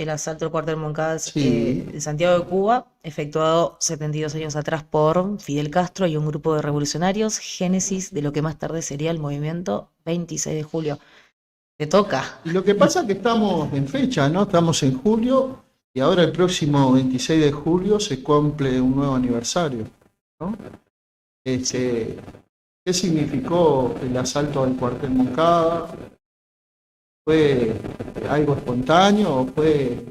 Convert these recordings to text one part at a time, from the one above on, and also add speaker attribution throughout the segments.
Speaker 1: el asalto al cuartel Moncada
Speaker 2: Sí,
Speaker 1: de Santiago de Cuba, efectuado 72 años atrás por Fidel Castro y un grupo de revolucionarios, génesis de lo que más tarde sería el movimiento 26 de julio. Te toca.
Speaker 2: y lo que pasa es que estamos en fecha, ¿no? Estamos en julio y ahora el próximo 26 de julio se cumple un nuevo aniversario, ¿no? Este, ¿Qué significó el asalto al cuartel Moncada? ¿Fue algo espontáneo o fue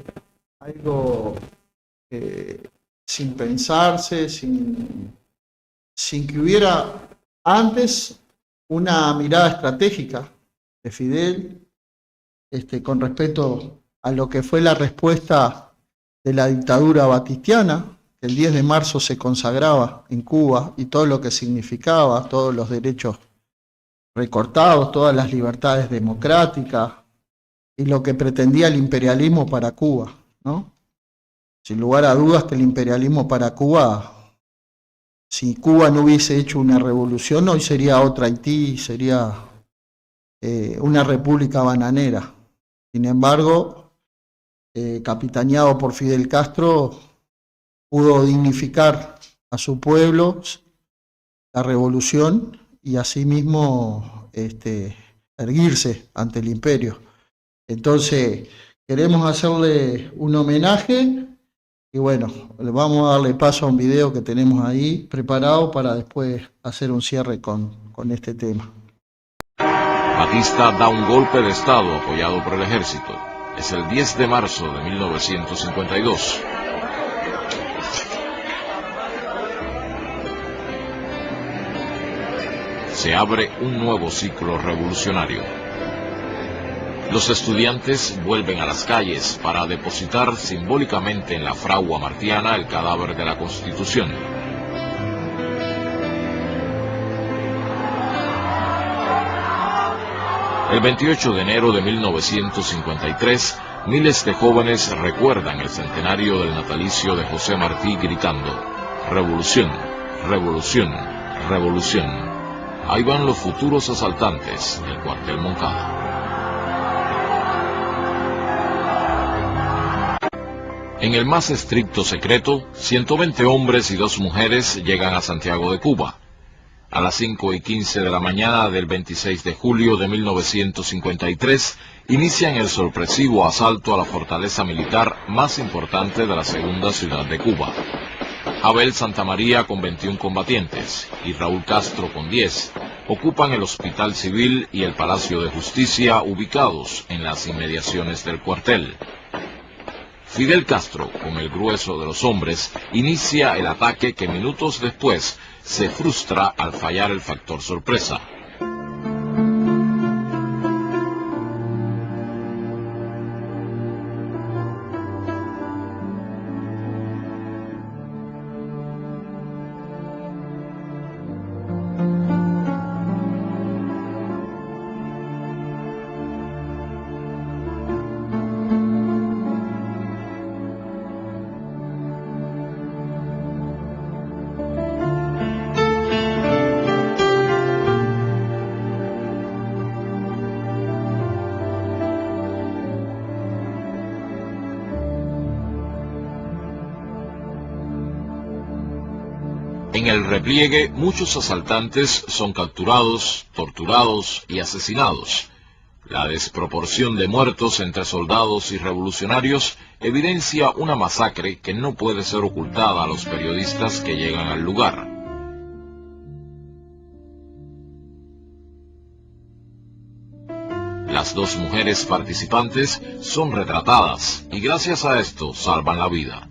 Speaker 2: algo eh, sin pensarse, sin que hubiera antes una mirada estratégica de Fidel con respecto a lo que fue la respuesta de la dictadura batistiana, que el 10 de marzo se consagraba en Cuba y todo lo que significaba, todos los derechos recortados, todas las libertades democráticas y lo que pretendía el imperialismo para Cuba, ¿no? Sin lugar a dudas que el imperialismo para Cuba, si Cuba no hubiese hecho una revolución, hoy sería otra Haití, sería una república bananera. Sin embargo, capitaneado por Fidel Castro, pudo dignificar a su pueblo, la revolución, y asimismo erguirse ante el imperio. Entonces, queremos hacerle un homenaje y bueno, vamos a darle paso a un video que tenemos ahí preparado para después hacer un cierre con este tema.
Speaker 3: Batista da un golpe de Estado apoyado por el ejército. Es el 10 de marzo de 1952. Se abre un nuevo ciclo revolucionario. Los estudiantes vuelven a las calles para depositar simbólicamente en la fragua martiana el cadáver de la Constitución. El 28 de enero de 1953, miles de jóvenes recuerdan el centenario del natalicio de José Martí gritando: «Revolución, revolución, revolución». Ahí van los futuros asaltantes del cuartel Moncada. En el más estricto secreto, 120 hombres y 2 mujeres llegan a Santiago de Cuba. A las 5:15 de la mañana del 26 de julio de 1953, inician el sorpresivo asalto a la fortaleza militar más importante de la segunda ciudad de Cuba. Abel Santamaría con 21 combatientes y Raúl Castro con 10 ocupan el Hospital Civil y el Palacio de Justicia, ubicados en las inmediaciones del cuartel. Fidel Castro, con el grueso de los hombres, inicia el ataque que minutos después se frustra al fallar el factor sorpresa. En el repliegue, muchos asaltantes son capturados, torturados y asesinados. La desproporción de muertos entre soldados y revolucionarios evidencia una masacre que no puede ser ocultada a los periodistas que llegan al lugar. Las 2 mujeres participantes son retratadas y gracias a esto salvan la vida.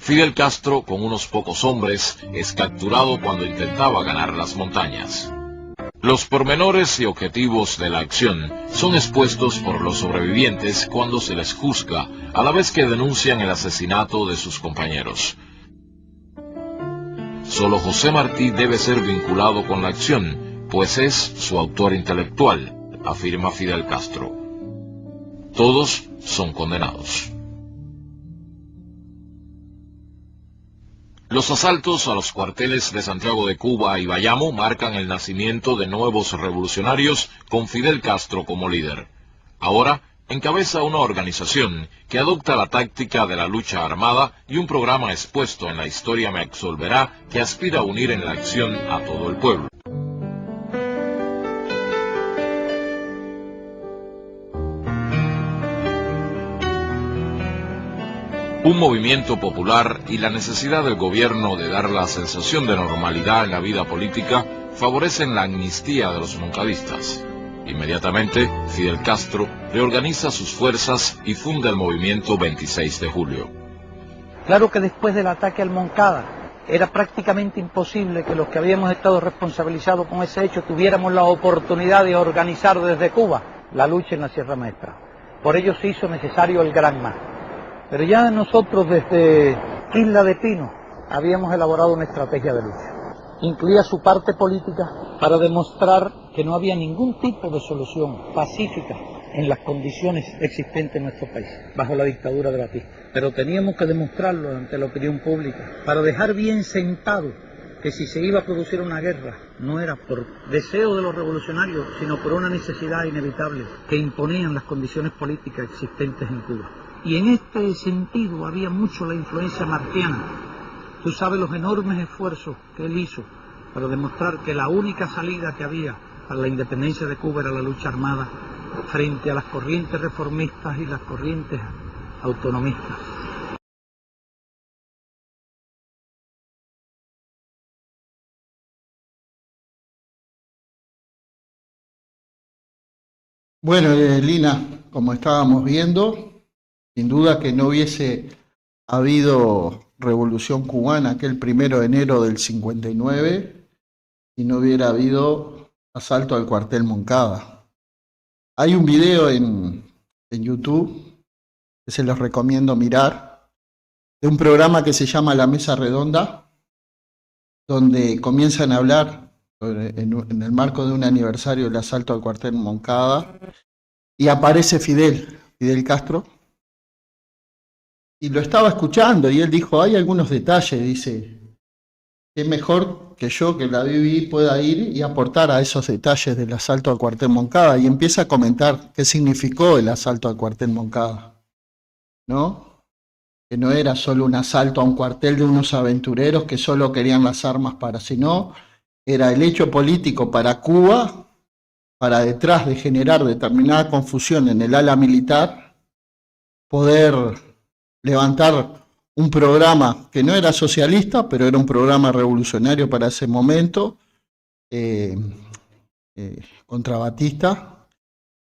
Speaker 3: Fidel Castro, con unos pocos hombres, es capturado cuando intentaba ganar las montañas. Los pormenores y objetivos de la acción son expuestos por los sobrevivientes cuando se les juzga, a la vez que denuncian el asesinato de sus compañeros. Solo José Martí debe ser vinculado con la acción, pues es su autor intelectual, afirma Fidel Castro. Todos son condenados. Los asaltos a los cuarteles de Santiago de Cuba y Bayamo marcan el nacimiento de nuevos revolucionarios con Fidel Castro como líder. Ahora, encabeza una organización que adopta la táctica de la lucha armada y un programa expuesto en La Historia Me Absolverá que aspira a unir en la acción a todo el pueblo. Un movimiento popular y la necesidad del gobierno de dar la sensación de normalidad en la vida política favorecen la amnistía de los moncadistas. Inmediatamente, Fidel Castro reorganiza sus fuerzas y funda el movimiento 26 de julio.
Speaker 4: Claro que después del ataque al Moncada era prácticamente imposible que los que habíamos estado responsabilizados con ese hecho tuviéramos la oportunidad de organizar desde Cuba la lucha en la Sierra Maestra. Por ello se hizo necesario el Granma. Pero ya nosotros desde Isla de Pino habíamos elaborado una estrategia de lucha. Incluía su parte política para demostrar que no había ningún tipo de solución pacífica en las condiciones existentes en nuestro país, bajo la dictadura de Batista. Pero teníamos que demostrarlo ante la opinión pública, para dejar bien sentado que si se iba a producir una guerra, no era por deseo de los revolucionarios, sino por una necesidad inevitable que imponían las condiciones políticas existentes en Cuba. Y en este sentido había mucho la influencia martiana. Tú sabes los enormes esfuerzos que él hizo para demostrar que la única salida que había para la independencia de Cuba era la lucha armada frente a las corrientes reformistas y las corrientes autonomistas.
Speaker 2: Bueno, Lina, como estábamos viendo, sin duda que no hubiese habido revolución cubana aquel 1 de enero del 59 si no hubiera habido asalto al cuartel Moncada. Hay un video en YouTube que se los recomiendo mirar, de un programa que se llama La Mesa Redonda, donde comienzan a hablar en el marco de un aniversario del asalto al cuartel Moncada, y aparece Fidel Castro, y lo estaba escuchando, y él dijo, hay algunos detalles, dice, es mejor que yo, que la viví, pueda ir y aportar a esos detalles del asalto al cuartel Moncada, y empieza a comentar qué significó el asalto al cuartel Moncada, ¿no? Que no era solo un asalto a un cuartel de unos aventureros que solo querían las armas sino era el hecho político para Cuba, para detrás de generar determinada confusión en el ala militar, poder levantar un programa que no era socialista, pero era un programa revolucionario para ese momento, contra Batista,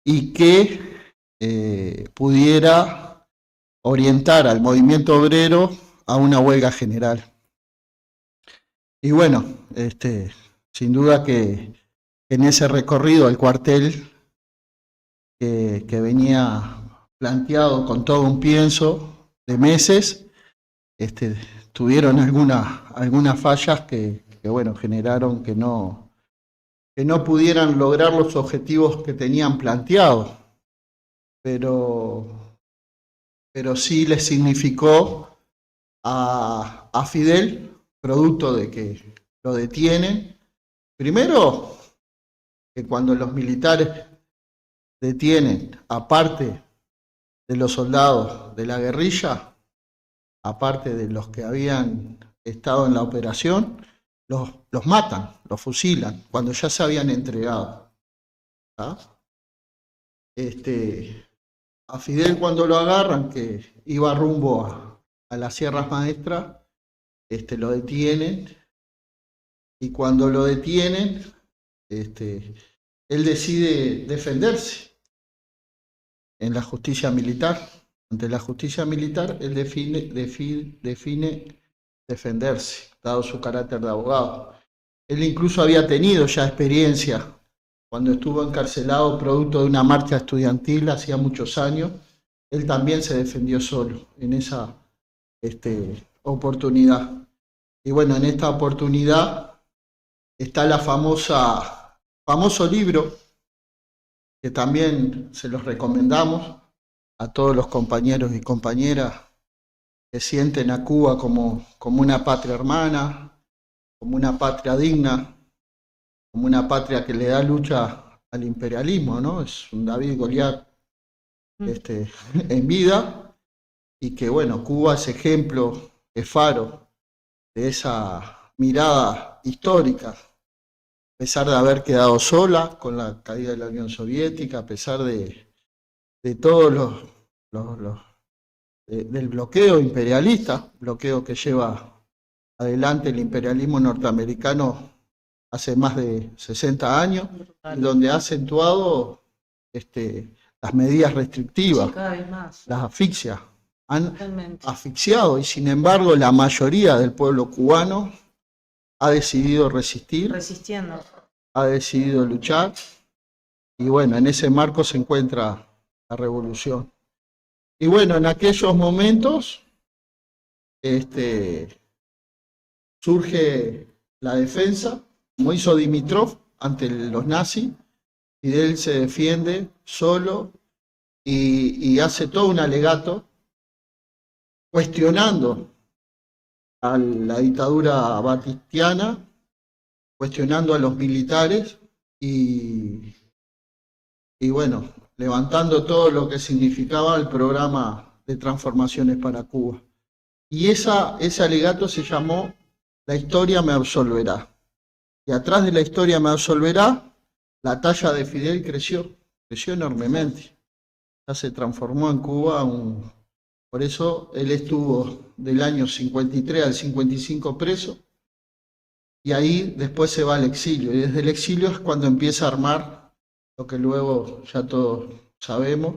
Speaker 2: y que pudiera orientar al movimiento obrero a una huelga general. Y bueno, sin duda que en ese recorrido al cuartel que venía planteado con todo un pienso de meses, tuvieron algunas fallas que bueno, generaron que no pudieran lograr los objetivos que tenían planteados, pero sí les significó a Fidel, producto de que lo detienen, primero que cuando los militares detienen, aparte de los soldados de la guerrilla, aparte de los que habían estado en la operación, los matan, los fusilan, cuando ya se habían entregado. ¿Ah? A Fidel, cuando lo agarran, que iba rumbo a las Sierras Maestras, lo detienen, y cuando lo detienen, él decide defenderse en la justicia militar. Ante la justicia militar, él define defenderse, dado su carácter de abogado. Él incluso había tenido ya experiencia cuando estuvo encarcelado producto de una marcha estudiantil hacía muchos años. Él también se defendió solo en esa oportunidad. Y bueno, en esta oportunidad está la famoso libro, que también se los recomendamos a todos los compañeros y compañeras que sienten a Cuba como una patria hermana, como una patria digna, como una patria que le da lucha al imperialismo, ¿no? Es un David y Goliat en vida, y que bueno, Cuba es ejemplo, es faro de esa mirada histórica, a pesar de haber quedado sola con la caída de la Unión Soviética, a pesar de todos del bloqueo imperialista, bloqueo que lleva adelante el imperialismo norteamericano hace más de 60 años, y donde ha acentuado las medidas restrictivas,
Speaker 1: Sí, cada vez más.
Speaker 2: las asfixias. Han
Speaker 1: Totalmente.
Speaker 2: asfixiado, y sin embargo la mayoría del pueblo cubano ha decidido resistir,
Speaker 1: Resistiendo.
Speaker 2: ha decidido luchar, y bueno, en ese marco se encuentra la revolución. Y bueno, en aquellos momentos surge la defensa, como hizo Dimitrov ante los nazis. Fidel se defiende solo y hace todo un alegato cuestionando a la dictadura batistiana, cuestionando a los militares y bueno, levantando todo lo que significaba el programa de transformaciones para Cuba. Y ese alegato se llamó La historia me absolverá. Y atrás de la historia me absolverá, la talla de Fidel creció enormemente. Ya se transformó en Cuba por eso él estuvo del año 53 al 55 preso, y ahí después se va al exilio. Y desde el exilio es cuando empieza a armar lo que luego ya todos sabemos,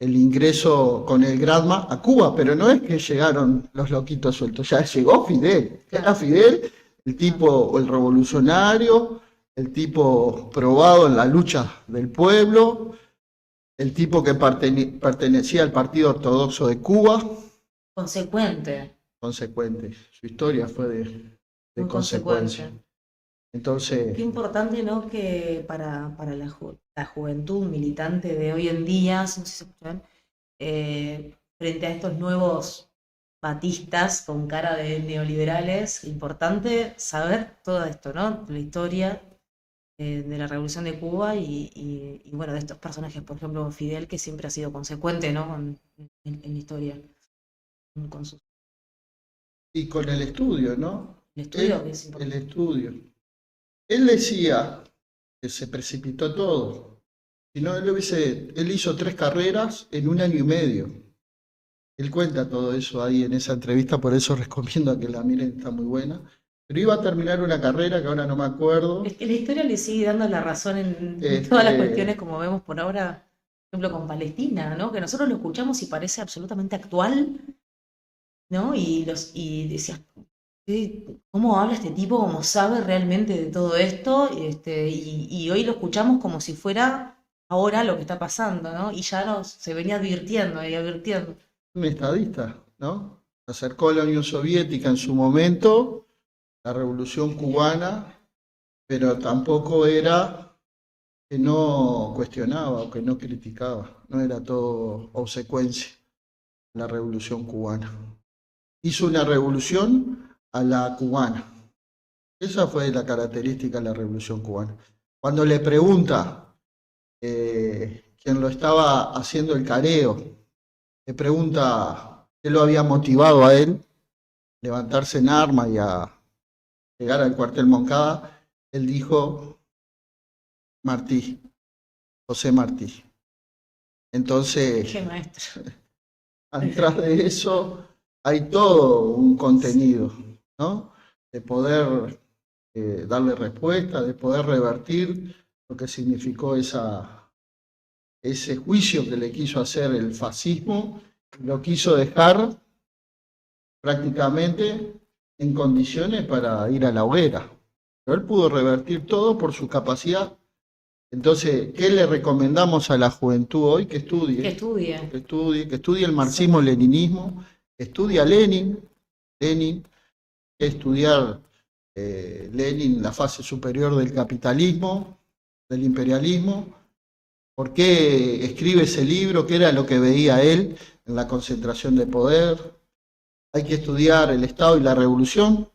Speaker 2: el ingreso con el Granma a Cuba, pero no es que llegaron los loquitos sueltos, ya llegó Fidel. Era Fidel, el tipo, el revolucionario, el tipo probado en la lucha del pueblo, el tipo que pertenecía al Partido Ortodoxo de Cuba.
Speaker 1: Consecuente.
Speaker 2: Su historia fue de consecuencia. Entonces,
Speaker 1: qué importante, ¿no? Que para la juventud militante de hoy en día, no sé si se escuchan, frente a estos nuevos batistas con cara de neoliberales, importante saber todo esto, ¿no? La historia de la Revolución de Cuba y bueno, de estos personajes, por ejemplo, Fidel, que siempre ha sido consecuente, ¿no? En la historia. Con sus...
Speaker 2: Y con el estudio, ¿no?
Speaker 1: El estudio, que es importante.
Speaker 2: El estudio. Él decía que se precipitó todo. Si no, él hizo 3 carreras en 1 año y medio. Él cuenta todo eso ahí en esa entrevista, por eso recomiendo a que la miren, está muy buena. Pero iba a terminar una carrera que ahora no me acuerdo.
Speaker 1: Es que la historia le sigue dando la razón en todas las cuestiones, como vemos por ahora, por ejemplo, con Palestina, ¿no? Que nosotros lo escuchamos y parece absolutamente actual, ¿no? Y decías, ¿cómo habla este tipo? ¿Cómo sabe realmente de todo esto? Y hoy lo escuchamos como si fuera ahora lo que está pasando, ¿no? Y ya se venía advirtiendo y advirtiendo.
Speaker 2: Un estadista, ¿no? Se acercó a la Unión Soviética en su momento, la Revolución Cubana, pero tampoco era que no cuestionaba o que no criticaba, no era todo obsecuencia la Revolución Cubana. Hizo una revolución a la cubana. Esa fue la característica de la Revolución Cubana. Cuando le pregunta quien lo estaba haciendo el careo, le pregunta qué lo había motivado a él levantarse en armas y a llegar al cuartel Moncada, él dijo Martí, José Martí. Entonces,
Speaker 1: Qué maestro.
Speaker 2: Atrás de eso hay todo un contenido, ¿no? De poder darle respuesta, de poder revertir lo que significó ese juicio que le quiso hacer el fascismo, lo quiso dejar prácticamente en condiciones para ir a la hoguera. Pero él pudo revertir todo por su capacidad. Entonces, ¿qué le recomendamos a la juventud hoy? Que estudie. Que estudie el marxismo-leninismo, que estudie a Lenin, que estudiar Lenin, la fase superior del capitalismo, del imperialismo, por qué escribe ese libro, qué era lo que veía él en la concentración de poder. Hay que estudiar el Estado y la revolución,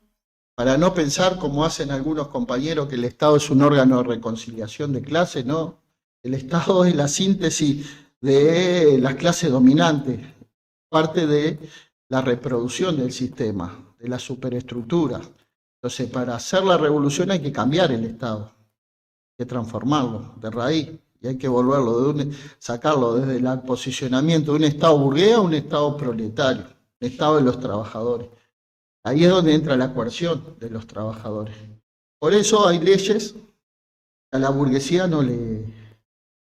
Speaker 2: para no pensar, como hacen algunos compañeros, que el Estado es un órgano de reconciliación de clases, no. El Estado es la síntesis de las clases dominantes, parte de la reproducción del sistema, de la superestructura. Entonces, para hacer la revolución hay que cambiar el Estado, hay que transformarlo de raíz, y hay que volverlo, sacarlo desde el posicionamiento de un Estado burgués a un Estado proletario, un Estado de los trabajadores. Ahí es donde entra la coerción de los trabajadores. Por eso hay leyes que a la burguesía no le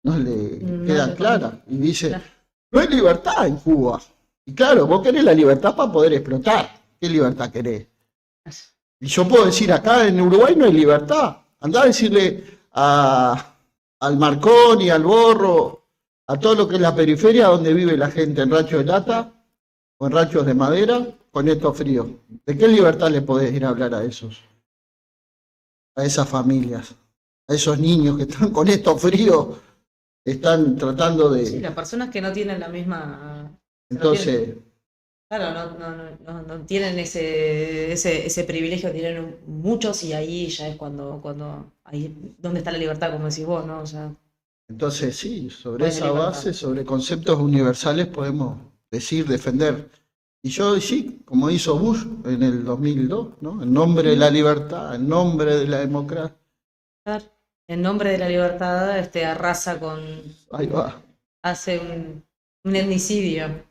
Speaker 2: quedan claras. Y dice,
Speaker 1: Claro.
Speaker 2: no hay libertad en Cuba. Y claro, vos querés la libertad para poder explotar. ¿Qué libertad querés? Y yo puedo decir, acá en Uruguay no hay libertad. Andá a decirle al Marconi, al Borro, a todo lo que es la periferia donde vive la gente, en ranchos de lata o en ranchos de madera, con estos fríos. ¿De qué libertad le podés ir a hablar a esos? A esas familias, a esos niños que están con estos fríos, están tratando de...
Speaker 1: Sí, las personas que no tienen la misma...
Speaker 2: Entonces,
Speaker 1: Claro, no tienen ese privilegio que tienen muchos, y ahí ya es cuando ahí ¿dónde está la libertad, como decís vos, ¿no? O sea,
Speaker 2: entonces sí, sobre
Speaker 1: no hay
Speaker 2: esa
Speaker 1: libertad.
Speaker 2: base, sobre conceptos universales podemos decir, defender. Y yo sí, como hizo Bush en el 2002, ¿no? En nombre de la libertad, en nombre de la democracia.
Speaker 1: En nombre de la libertad, arrasa
Speaker 2: Ahí va.
Speaker 1: hace un etnicidio.